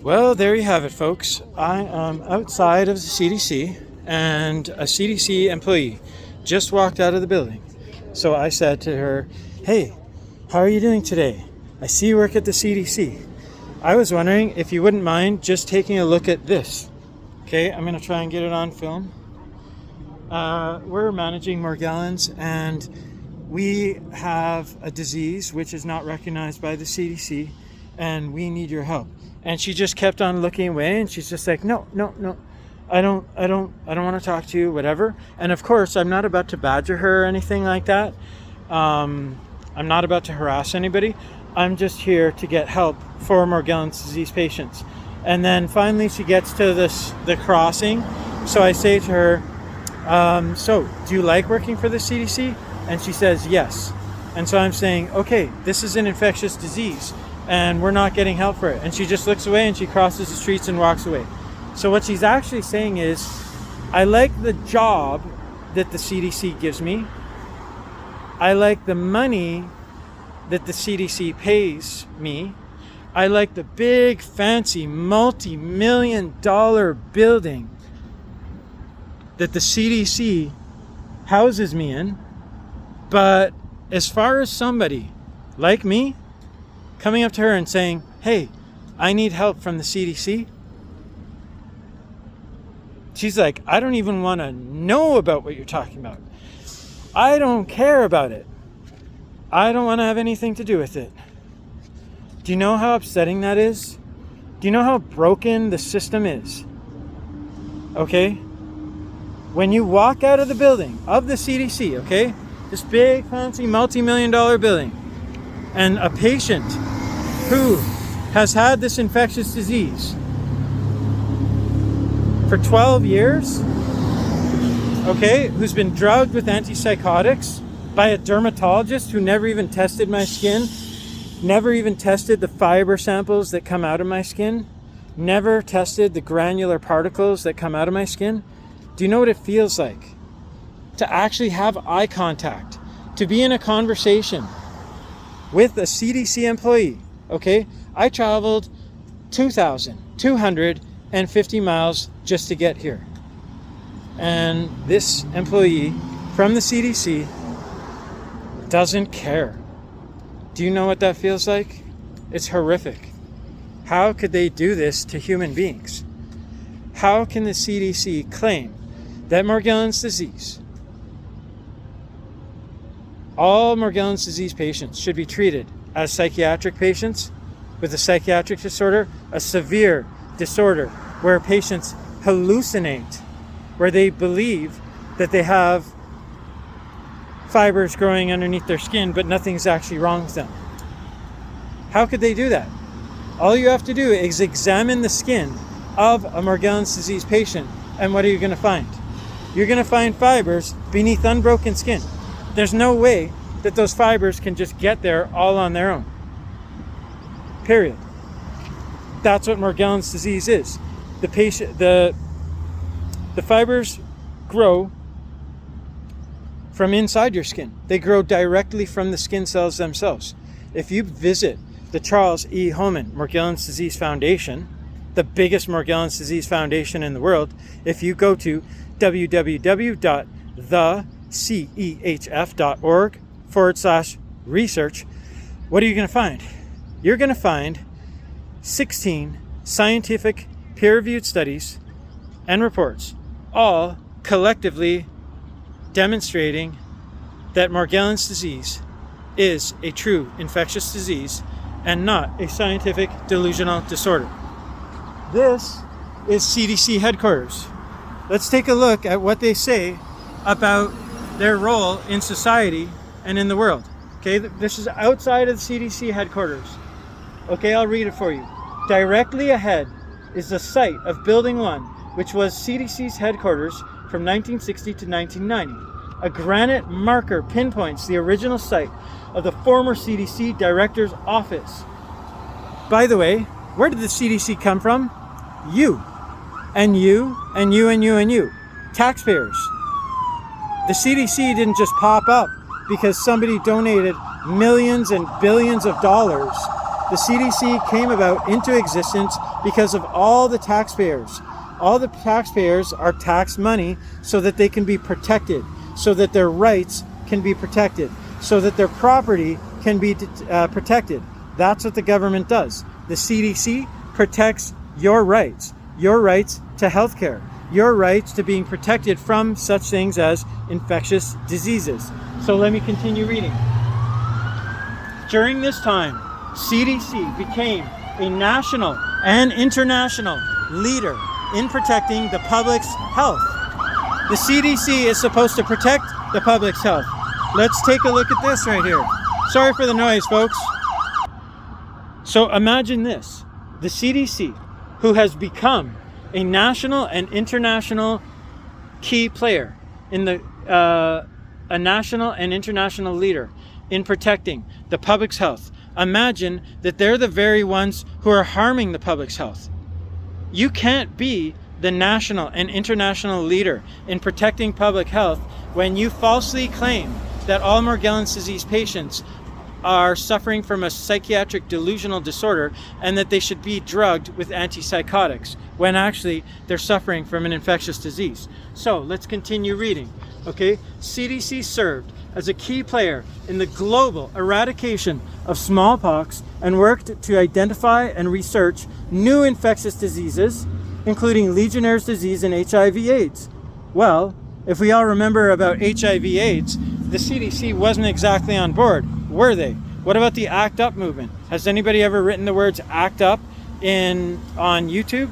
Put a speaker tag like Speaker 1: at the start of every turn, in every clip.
Speaker 1: Well, there you have it, folks. I am outside of the CDC, and a CDC employee just walked out of the building. So I said to her, "Hey, how are you doing today? I see you work at the CDC. I was wondering if you wouldn't mind just taking a look at this." Okay, I'm going to try and get it on film. We're managing Morgellons, and we have a disease which is not recognized by the CDC, and we need your help. And she just kept on looking away, and she's just like, no, I don't want to talk to you, whatever. And of course, I'm not about to badger her or anything like that. I'm not about to harass anybody. I'm just here to get help for Morgellons disease patients. And then finally she gets to the crossing. So I say to her, so do you like working for the CDC? And she says, yes. And so I'm saying, okay, this is an infectious disease and we're not getting help for it. And she just looks away and she crosses the streets and walks away. So what she's actually saying is, I like the job that the CDC gives me. I like the money that the CDC pays me. I like the big, fancy, multi-million-dollar building that the CDC houses me in. But as far as somebody like me coming up to her and saying, hey, I need help from the CDC, she's like, I don't even want to know about what you're talking about. I don't care about it. I don't want to have anything to do with it. Do you know how upsetting that is? Do you know how broken the system is? Okay? When you walk out of the building of the CDC, okay? This big, fancy, multi-million-dollar building, and a patient who has had this infectious disease for 12 years, okay, who's been drugged with antipsychotics by a dermatologist who never even tested my skin, never even tested the fiber samples that come out of my skin, never tested the granular particles that come out of my skin. Do you know what it feels like to actually have eye contact, to be in a conversation with a CDC employee? Okay, I traveled 2,250 miles just to get here. And this employee from the CDC doesn't care. Do you know what that feels like? It's horrific. How could they do this to human beings? How can the CDC claim that Morgellons disease, all Morgellons disease patients should be treated as psychiatric patients with a psychiatric disorder, a severe disorder where patients hallucinate, where they believe that they have fibers growing underneath their skin, but nothing's actually wrong with them? How could they do that? All you have to do is examine the skin of a Morgellons disease patient, and what are you going to find? You're going to find fibers beneath unbroken skin. There's no way that those fibers can just get there all on their own. Period. That's what Morgellons disease is. The fibers grow from inside your skin. They grow directly from the skin cells themselves. If you visit the Charles E. Homan Morgellons Disease Foundation, the biggest Morgellons Disease Foundation in the world, if you go to www.thecehf.org/research, what are you going to find? You're going to find 16 scientific peer-reviewed studies and reports, all collectively demonstrating that Morgellons disease is a true infectious disease and not a scientific delusional disorder. This is CDC Headquarters. Let's take a look at what they say about their role in society and in the world. Okay, this is outside of the CDC Headquarters. Okay, I'll read it for you. Directly ahead is the site of Building 1, which was CDC's headquarters from 1960 to 1990. A granite marker pinpoints the original site of the former CDC director's office. By the way, where did the CDC come from? You. And you, and you, and you, and you. Taxpayers. The CDC didn't just pop up because somebody donated millions and billions of dollars The CDC came about into existence because of all the taxpayers. All the taxpayers are taxed money so that they can be protected, so that their rights can be protected, so that their property can be protected. That's what the government does. The CDC protects your rights to healthcare, your rights to being protected from such things as infectious diseases. So let me continue reading. During this time, CDC became a national and international leader in protecting the public's health. The CDC is supposed to protect the public's health. Let's take a look at this right here. Sorry for the noise, folks. So imagine this. The CDC, who has become a national and international key player in the a national and international leader in protecting the public's health. Imagine that they're the very ones who are harming the public's health. You can't be the national and international leader in protecting public health when you falsely claim that all Morgellons disease patients are suffering from a psychiatric delusional disorder and that they should be drugged with antipsychotics when actually they're suffering from an infectious disease. So let's continue reading. Okay, CDC served as a key player in the global eradication of smallpox and worked to identify and research new infectious diseases, including Legionnaire's disease and HIV/AIDS. Well, if we all remember about HIV/AIDS, the CDC wasn't exactly on board, were they? What about the ACT UP movement? Has anybody ever written the words ACT UP on YouTube?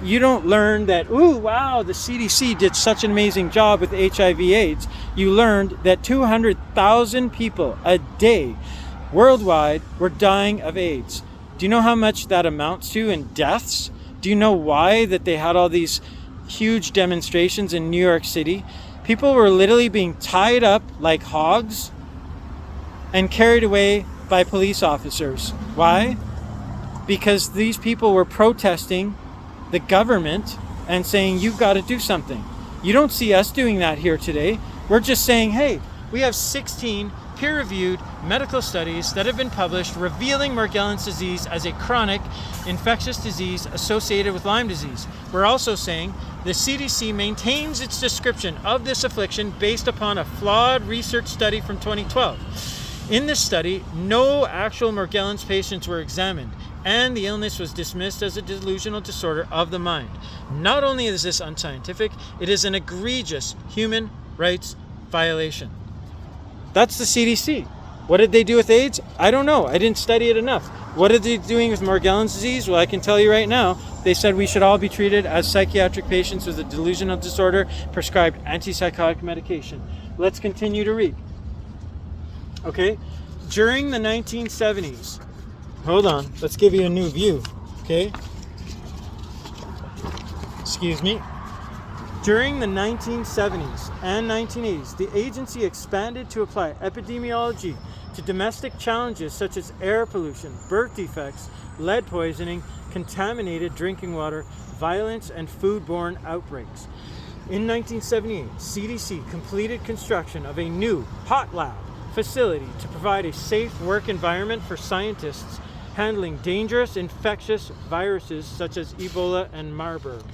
Speaker 1: You don't learn that, ooh, wow, the CDC did such an amazing job with HIV/AIDS. You learned that 200,000 people a day worldwide were dying of AIDS. Do you know how much that amounts to in deaths? Do you know why that they had all these huge demonstrations in New York City? People were literally being tied up like hogs and carried away by police officers. Why? Because these people were protesting the government and saying, you've got to do something. You don't see us doing that here today. We're just saying, hey, we have 16 peer-reviewed medical studies that have been published revealing Morgellons disease as a chronic infectious disease associated with Lyme disease. We're also saying the CDC maintains its description of this affliction based upon a flawed research study from 2012. In this study, no actual Morgellons patients were examined, and the illness was dismissed as a delusional disorder of the mind. Not only is this unscientific, it is an egregious human rights violation. That's the CDC. What did they do with AIDS? I don't know. I didn't study it enough. What are they doing with Morgellons disease? Well, I can tell you right now, they said we should all be treated as psychiatric patients with a delusional disorder, prescribed antipsychotic medication. Let's continue to read. Okay, during the 1970s, hold on, let's give you a new view, okay? Excuse me. During the 1970s and 1980s, the agency expanded to apply epidemiology to domestic challenges such as air pollution, birth defects, lead poisoning, contaminated drinking water, violence, and foodborne outbreaks. In 1978, CDC completed construction of a new hot lab facility to provide a safe work environment for scientists handling dangerous infectious viruses such as Ebola and Marburg.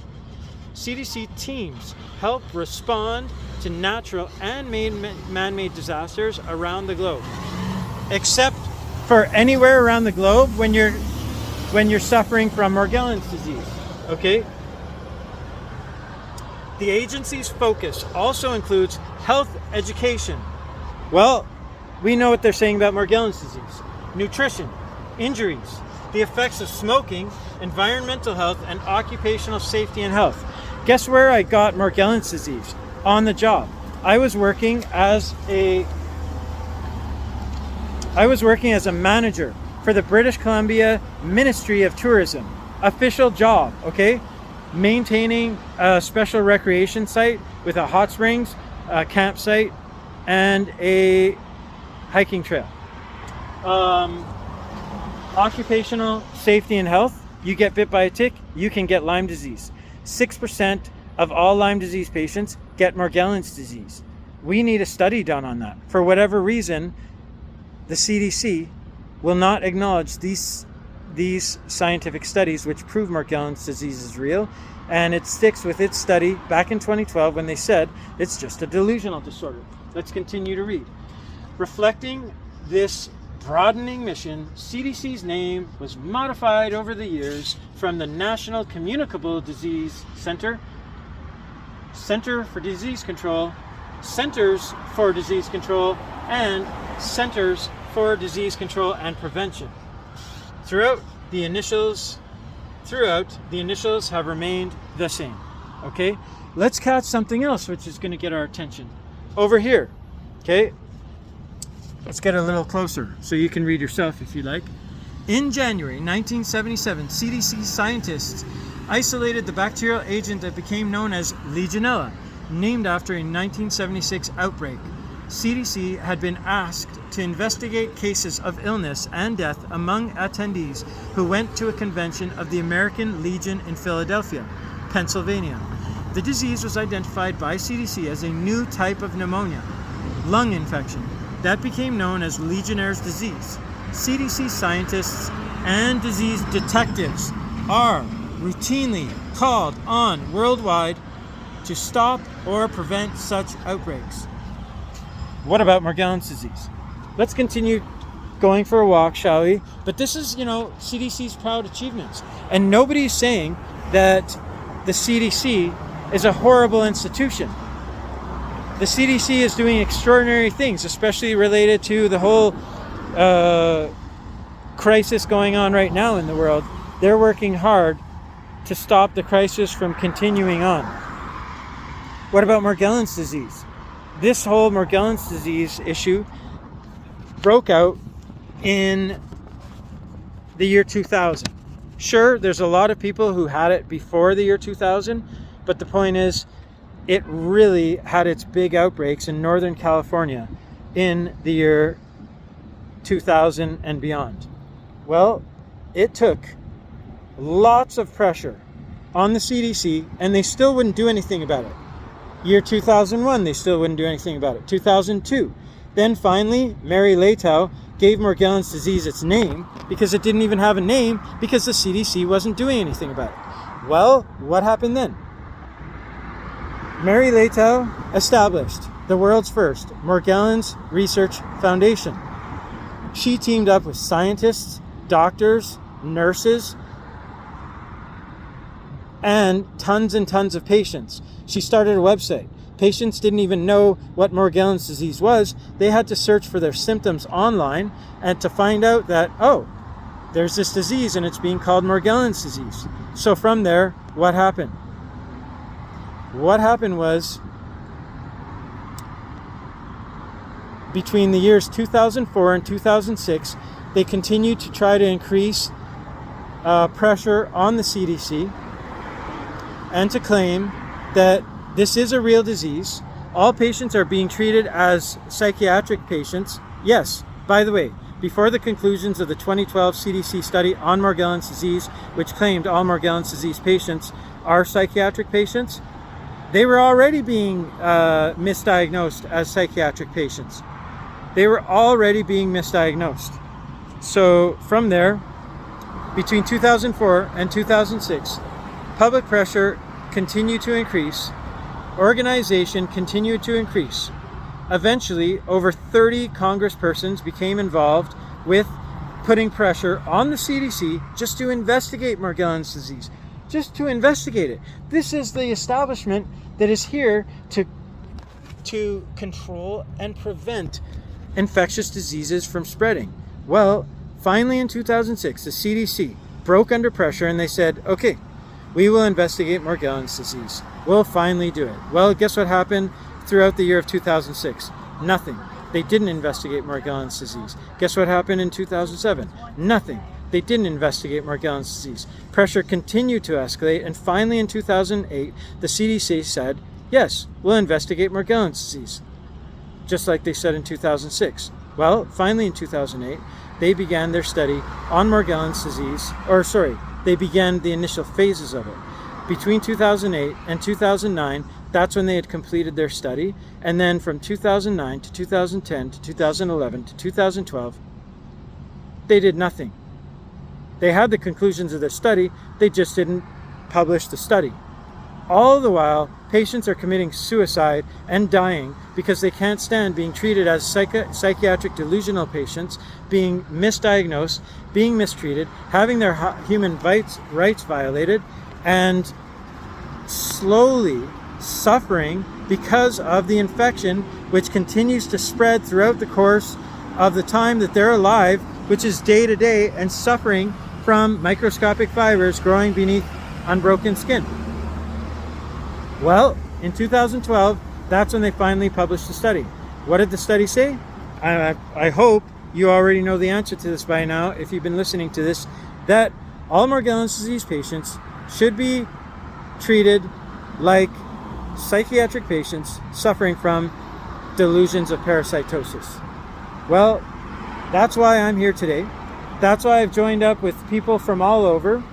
Speaker 1: CDC teams help respond to natural and man-made disasters around the globe, except for anywhere around the globe when you're suffering from Morgellons disease. Okay? The agency's focus also includes health education. Well, we know what they're saying about Morgellons disease. Nutrition, injuries, the effects of smoking, environmental health, and occupational safety and health. Guess where I got Morgellons disease? On the job. I was working as a manager for the British Columbia Ministry of Tourism. Official job, okay? Maintaining a special recreation site with a hot springs, a campsite, and a hiking trail. Occupational safety and health. You get bit by a tick, you can get Lyme disease. 6% of all Lyme disease patients get Morgellons disease. We need a study done on that. For whatever reason, the CDC will not acknowledge these scientific studies which prove Morgellons disease is real, and it sticks with its study back in 2012 when they said it's just a delusional disorder. Let's continue to read. Reflecting this broadening mission, CDC's name was modified over the years from the National Communicable Disease Center, Center for Disease Control, Centers for Disease Control, and Centers for Disease Control and Prevention. Throughout, the initials have remained the same. Okay, let's catch something else which is going to get our attention. Over here, okay, let's get a little closer so you can read yourself if you like. In January 1977, CDC scientists isolated the bacterial agent that became known as Legionella, named after a 1976 outbreak. CDC had been asked to investigate cases of illness and death among attendees who went to a convention of the American Legion in Philadelphia, Pennsylvania. The disease was identified by CDC as a new type of pneumonia, lung infection, that became known as Legionnaire's disease. CDC scientists and disease detectives are routinely called on worldwide to stop or prevent such outbreaks. What about Morgellons disease? Let's continue going for a walk, shall we? But this is, CDC's proud achievements. And nobody's saying that the CDC is a horrible institution. The CDC is doing extraordinary things, especially related to the whole crisis going on right now in the world. They're working hard to stop the crisis from continuing on. What about Morgellons disease? This whole Morgellons disease issue broke out in the year 2000. Sure, there's a lot of people who had it before the year 2000, but the point is, it really had its big outbreaks in Northern California in the year 2000 and beyond. Well, it took lots of pressure on the CDC, and they still wouldn't do anything about it. Year 2001, they still wouldn't do anything about it. 2002. Then finally, Mary Leitao gave Morgellons disease its name because it didn't even have a name because the CDC wasn't doing anything about it. Well, what happened then? Mary Leitao established the world's first Morgellons Research Foundation. She teamed up with scientists, doctors, nurses, and tons of patients. She started a website. Patients didn't even know what Morgellons disease was. They had to search for their symptoms online and to find out that, oh, there's this disease and it's being called Morgellons disease. So from there, what happened? What happened was, between the years 2004 and 2006, they continued to try to increase pressure on the CDC and to claim that this is a real disease. All patients are being treated as psychiatric patients. Yes, by the way, before the conclusions of the 2012 CDC study on Morgellons disease, which claimed all Morgellons disease patients are psychiatric patients, they were already being misdiagnosed as psychiatric patients. They were already being misdiagnosed. So from there, between 2004 and 2006, public pressure continued to increase. Organization continued to increase. Eventually, over 30 congresspersons became involved with putting pressure on the CDC just to investigate Morgellons disease, just to investigate it. This is the establishment that is here to control and prevent infectious diseases from spreading. Well, finally in 2006, the CDC broke under pressure and they said, okay, we will investigate Morgellons disease. We'll finally do it. Well, guess what happened throughout the year of 2006? Nothing. They didn't investigate Morgellons disease. Guess what happened in 2007? Nothing. They didn't investigate Morgellons disease. Pressure continued to escalate, and finally in 2008, the CDC said, yes, we'll investigate Morgellons disease. Just like they said in 2006. Well, finally in 2008, they began their study on Morgellons disease, they began the initial phases of it. Between 2008 and 2009, that's when they had completed their study. And then from 2009 to 2010 to 2011 to 2012, They did nothing. They had the conclusions of their study, they just didn't publish the study. All the while, patients are committing suicide and dying because they can't stand being treated as psychiatric delusional patients, being misdiagnosed, being mistreated, having their human rights violated, and slowly suffering because of the infection, which continues to spread throughout the course of the time that they're alive, which is day to day, and suffering from microscopic fibers growing beneath unbroken skin. Well, in 2012, that's when they finally published the study. What did the study say? I hope you already know the answer to this by now, if you've been listening to this, that all Morgellons disease patients should be treated like psychiatric patients suffering from delusions of parasitosis. Well, that's why I'm here today. That's why I've joined up with people from all over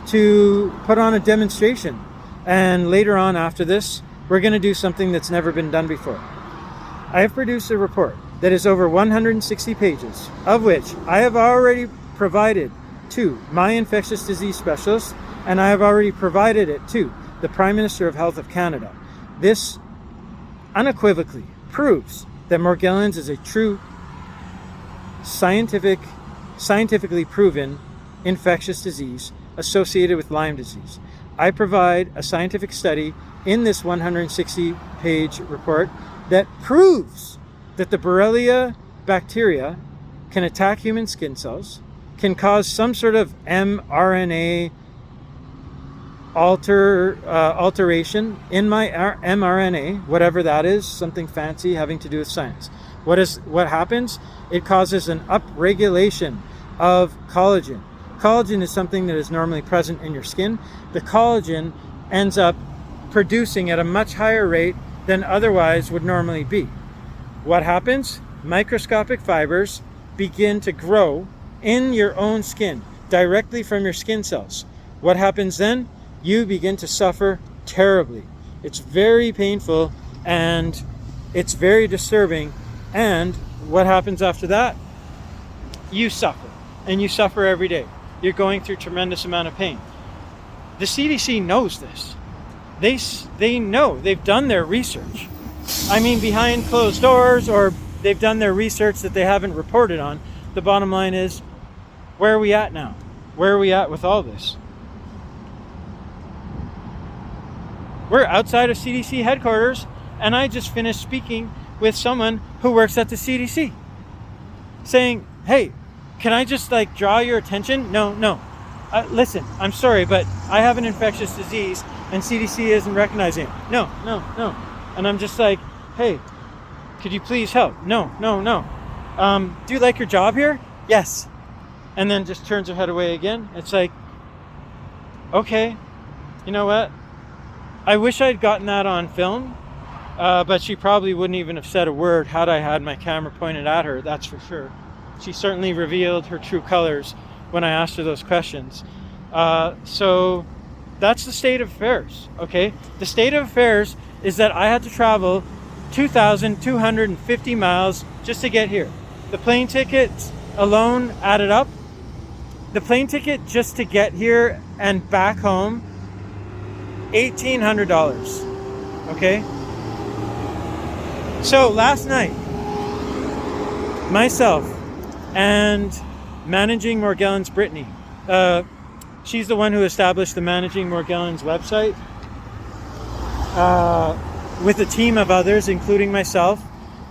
Speaker 1: to put on a demonstration. And later on after this, we're going to do something that's never been done before. I have produced a report that is over 160 pages, of which I have already provided to my infectious disease specialist, and I have already provided it to the Prime Minister of Health of Canada. This unequivocally proves that Morgellons is a true scientifically proven infectious disease associated with Lyme disease. I provide a scientific study in this 160-page report that proves that the Borrelia bacteria can attack human skin cells, can cause some sort of mRNA alteration in my mRNA, whatever that is, something fancy having to do with science. What happens? It causes an upregulation of collagen. Collagen is something that is normally present in your skin. The collagen ends up producing at a much higher rate than otherwise would normally be. What happens? Microscopic fibers begin to grow in your own skin, directly from your skin cells. What happens then? You begin to suffer terribly. It's very painful and it's very disturbing. And what happens after that? You suffer, and you suffer every day. You're going through tremendous amount of pain. The CDC knows this. They know. They've done their research. I mean, behind closed doors, or they've done their research that they haven't reported on. The bottom line is, where are we at now? Where are we at with all this? We're outside of CDC headquarters, and I just finished speaking with someone who works at the CDC, saying, hey, can I just draw your attention? No. Listen, I'm sorry, but I have an infectious disease and CDC isn't recognizing it. No. And I'm just like, hey, could you please help? No. Do you like your job here? Yes. And then just turns her head away again. It's like, okay, you know what? I wish I'd gotten that on film, but she probably wouldn't even have said a word had I had my camera pointed at her, that's for sure. She certainly revealed her true colors when I asked her those questions. So that's the state of affairs, okay? The state of affairs is that I had to travel 2,250 miles just to get here. The plane tickets alone added up. The plane ticket just to get here and back home, $1,800, okay? So last night, myself and Managing Morgellons Brittany, she's the one who established the Managing Morgellons website, with a team of others, including myself.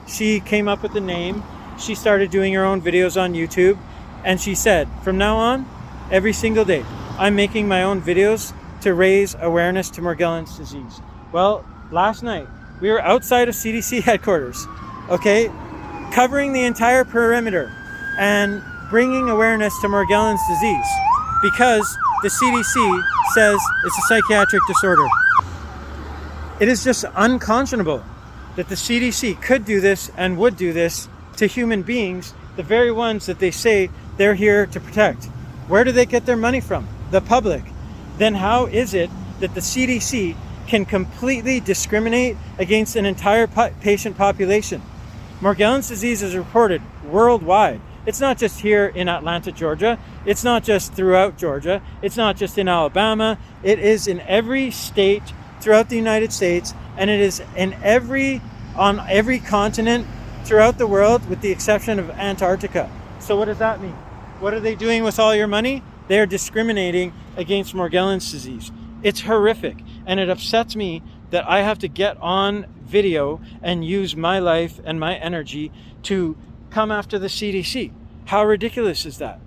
Speaker 1: She came up with the name. She started doing her own videos on YouTube, and she said, from now on, every single day, I'm making my own videos to raise awareness to Morgellons disease. Well, last night, we were outside of CDC headquarters, okay, covering the entire perimeter and bringing awareness to Morgellons disease because the CDC says it's a psychiatric disorder. It is just unconscionable that the CDC could do this and would do this to human beings, the very ones that they say they're here to protect. Where do they get their money from? The public. Then how is it that the CDC can completely discriminate against an entire patient population? Morgellons disease is reported worldwide. It's not just here in Atlanta, Georgia. It's not just throughout Georgia. It's not just in Alabama. It is in every state throughout the United States, and it is on every continent throughout the world, with the exception of Antarctica. So what does that mean? What are they doing with all your money? They are discriminating against Morgellons disease. It's horrific, and it upsets me that I have to get on video and use my life and my energy to come after the CDC. How ridiculous is that?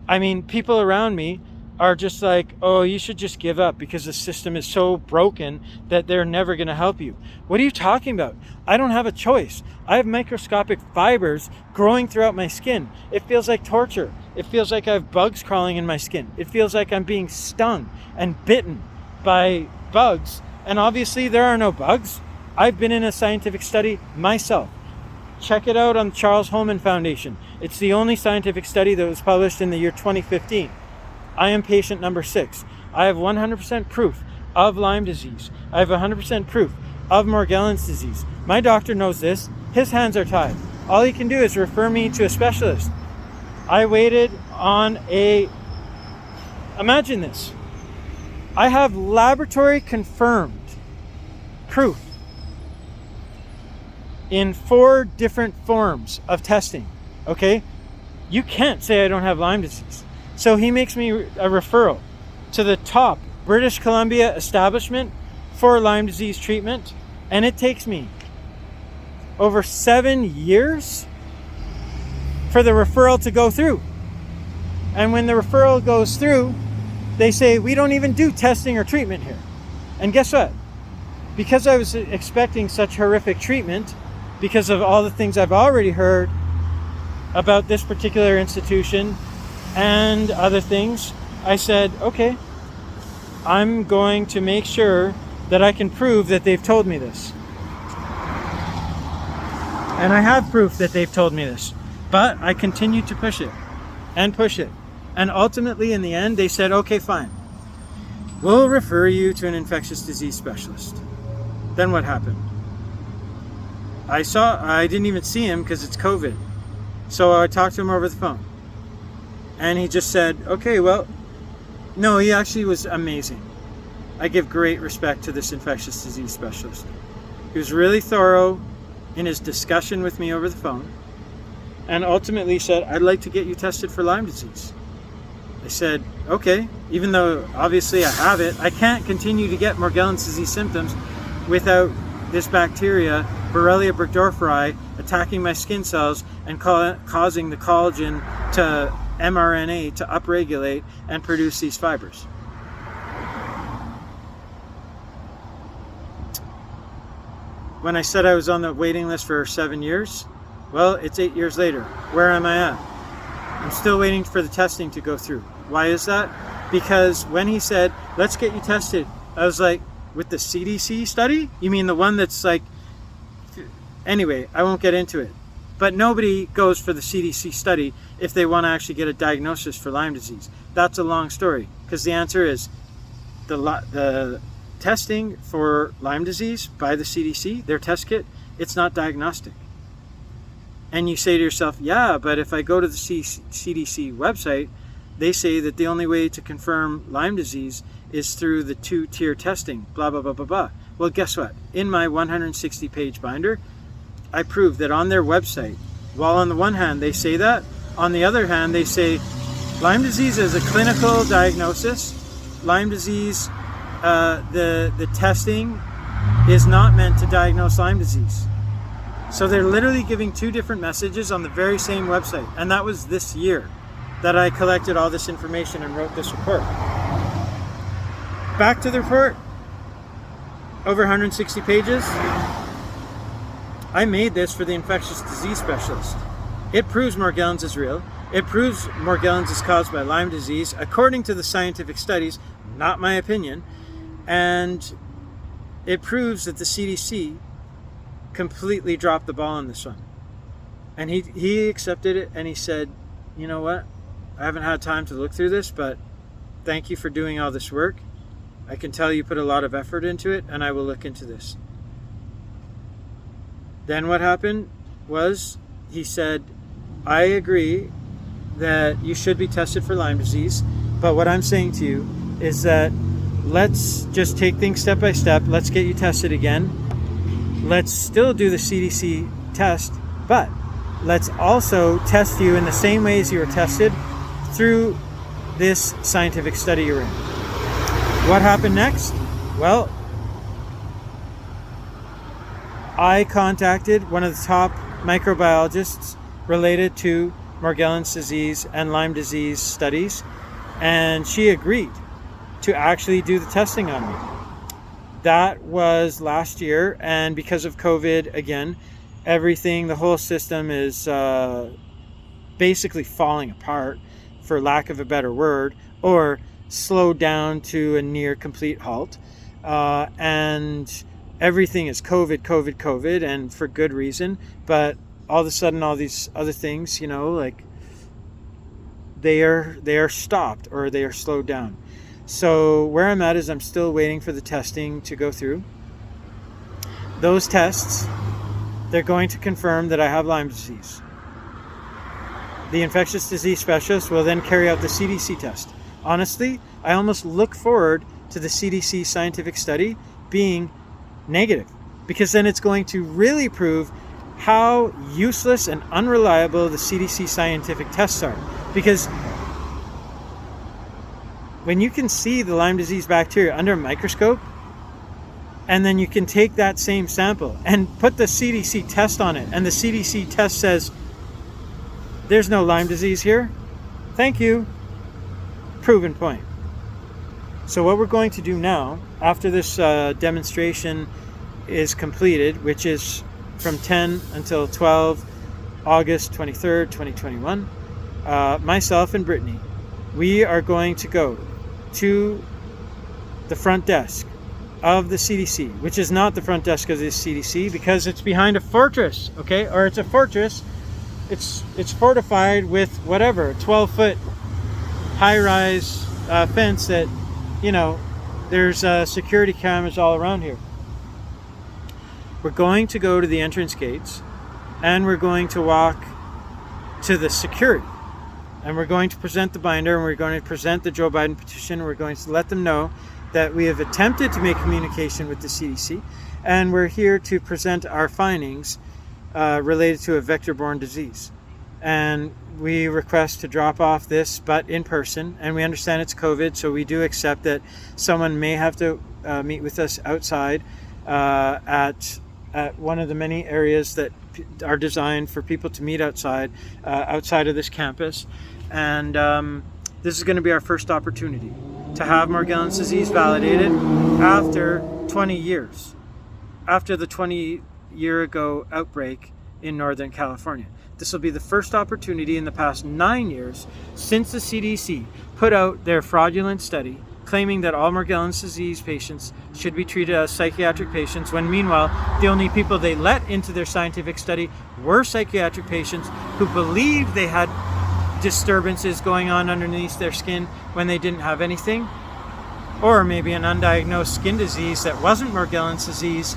Speaker 1: I mean, people around me are just like, oh, you should just give up because the system is so broken that they're never going to help you. What are you talking about? I don't have a choice. I have microscopic fibers growing throughout my skin. It feels like torture. It feels like I have bugs crawling in my skin. It feels like I'm being stung and bitten by bugs. And obviously there are no bugs. I've been in a scientific study myself. Check it out on the Charles Holman Foundation. It's the only scientific study that was published in the year 2015. I am patient number 6. I have 100% proof of Lyme disease. I have 100% proof of Morgellons disease. My doctor knows this. His hands are tied. All he can do is refer me to a specialist. I waited on imagine this. I have laboratory confirmed proof in 4 different forms of testing. Okay? You can't say I don't have Lyme disease. So he makes me a referral to the top British Columbia establishment for Lyme disease treatment, and it takes me over 7 years for the referral to go through. And when the referral goes through, they say, we don't even do testing or treatment here. And guess what? Because I was expecting such horrific treatment, because of all the things I've already heard about this particular institution and other things, I said, okay, I'm going to make sure that I can prove that they've told me this. And I have proof that they've told me this, but I continued to push it and push it. And ultimately, in the end, they said, okay, fine. We'll refer you to an infectious disease specialist. Then what happened? I didn't even see him because it's COVID. So I talked to him over the phone. And he just said, okay, well, no, he actually was amazing. I give great respect to this infectious disease specialist. He was really thorough in his discussion with me over the phone, and ultimately said, I'd like to get you tested for Lyme disease. I said, okay, even though obviously I have it, I can't continue to get Morgellons disease symptoms without this bacteria, Borrelia burgdorferi, attacking my skin cells and causing the collagen to mRNA to upregulate and produce these fibers. When I said I was on the waiting list for 7 years, well, it's 8 years later. Where am I at? I'm still waiting for the testing to go through. Why is that? Because when he said, let's get you tested, I was like, with the CDC study? You mean the one that's like, anyway, I won't get into it. But nobody goes for the CDC study if they want to actually get a diagnosis for Lyme disease. That's a long story, because the answer is the testing for Lyme disease by the CDC, their test kit, it's not diagnostic. And you say to yourself, yeah, but if I go to the CDC website, they say that the only way to confirm Lyme disease is through the 2-tier testing, blah, blah, blah, blah, blah. Well, guess what? In my 160-page binder, I prove that on their website, while on the one hand they say that, on the other hand they say Lyme disease is a clinical diagnosis. Lyme disease, the testing is not meant to diagnose Lyme disease. So they're literally giving 2 different messages on the very same website. And that was this year that I collected all this information and wrote this report. Back to the report, over 160 pages. I made this for the infectious disease specialist. It proves Morgellons is real. It proves Morgellons is caused by Lyme disease, according to the scientific studies, not my opinion. And it proves that the CDC completely dropped the ball on this one. And he accepted it, and he said, you know what? I haven't had time to look through this, but thank you for doing all this work. I can tell you put a lot of effort into it, and I will look into this. Then what happened was he said, I agree that you should be tested for Lyme disease, but what I'm saying to you is that let's just take things step by step. Let's get you tested again. Let's still do the CDC test, but let's also test you in the same ways you were tested through this scientific study you're in. What happened next? Well, I contacted one of the top microbiologists related to Morgellons disease and Lyme disease studies, and she agreed to actually do the testing on me. That was last year, and because of COVID, again, the whole system is basically falling apart, for lack of a better word, or slowed down to a near complete halt. And everything is COVID, and for good reason. But all of a sudden, all these other things, like they are stopped or they are slowed down. So where I'm at is I'm still waiting for the testing to go through. Those tests, they're going to confirm that I have Lyme disease. The infectious disease specialist will then carry out the CDC test. Honestly, I almost look forward to the CDC scientific study being negative, because then it's going to really prove how useless and unreliable the CDC scientific tests are. Because when you can see the Lyme disease bacteria under a microscope, and then you can take that same sample and put the CDC test on it, and the CDC test says, there's no Lyme disease here. Thank you. Proven point. So what we're going to do now, after this demonstration is completed, which is from 10 until 12 August 23rd, 2021, myself and Brittany, we are going to go to the front desk of the CDC, which is not the front desk of the CDC because it's behind a fortress, okay? Or it's a fortress. It's fortified with whatever, 12-foot high-rise fence that, there's security cameras all around here. We're going to go to the entrance gates, and we're going to walk to the security, and we're going to present the binder, and we're going to present the JOE BIDEN petition. We're going to let them know that we have attempted to make communication with the CDC, and we're here to present our findings related to a vector-borne disease. And we request to drop off this, but in person, and we understand it's COVID, so we do accept that someone may have to meet with us outside at one of the many areas that are designed for people to meet outside of this campus. And this is going to be our first opportunity to have Morgellons disease validated after 20 years, after the 20-year ago outbreak in Northern California. This will be the first opportunity in the past 9 years since the CDC put out their fraudulent study claiming that all Morgellons disease patients should be treated as psychiatric patients, when meanwhile the only people they let into their scientific study were psychiatric patients who believed they had disturbances going on underneath their skin when they didn't have anything, or maybe an undiagnosed skin disease that wasn't Morgellons disease.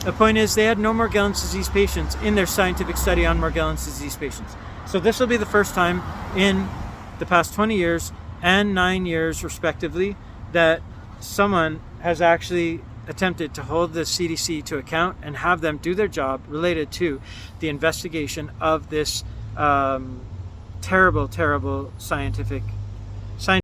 Speaker 1: The point is, they had no Morgellons disease patients in their scientific study on Morgellons disease patients. So this will be the first time in the past 20 years and 9 years respectively that someone has actually attempted to hold the CDC to account and have them do their job related to the investigation of this terrible, terrible scientific